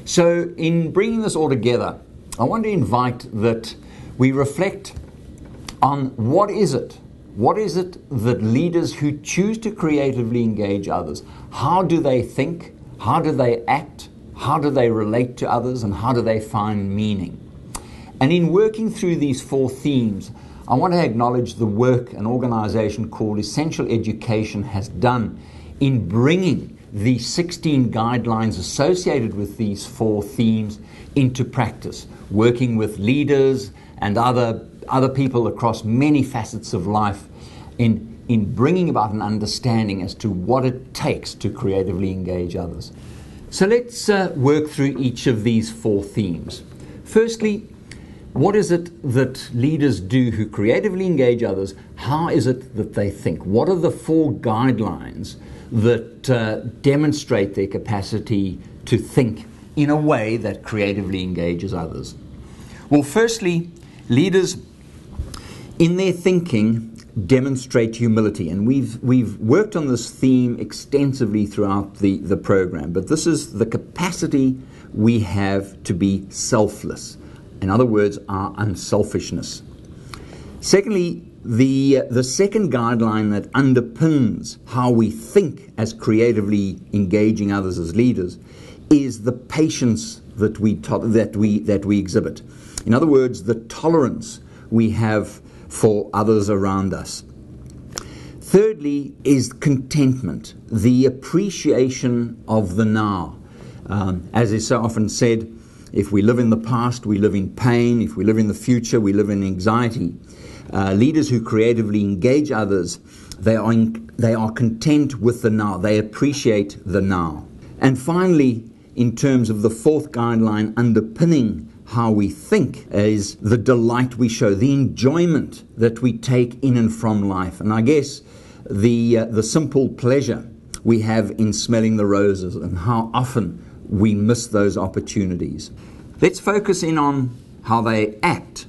So in bringing this all together, I want to invite that we reflect on what is it that leaders who choose to creatively engage others, how do they think, how do they act, how do they relate to others, and how do they find meaning? And in working through these 4 themes, I want to acknowledge the work an organization called Essential Education has done in bringing the 16 guidelines associated with these 4 themes into practice, working with leaders and other people across many facets of life in bringing about an understanding as to what it takes to creatively engage others. So let's work through each of these 4 themes. Firstly, what is it that leaders do who creatively engage others? How is it that they think? What are the 4 guidelines that demonstrate their capacity to think in a way that creatively engages others? Well, firstly, leaders in their thinking demonstrate humility, and we've worked on this theme extensively throughout the program, but this is the capacity we have to be selfless. In other words, our unselfishness. Secondly, the second guideline that underpins how we think as creatively engaging others as leaders is the patience that we exhibit. In other words, the tolerance we have for others around us. Thirdly is contentment, the appreciation of the now. As is so often said, if we live in the past, we live in pain. If we live in the future, we live in anxiety. Leaders who creatively engage others, they are content with the now. They appreciate the now. And finally, in terms of the 4th guideline underpinning how we think, is the delight we show, the enjoyment that we take in and from life. And I guess the simple pleasure we have in smelling the roses and how often we miss those opportunities. Let's focus in on how they act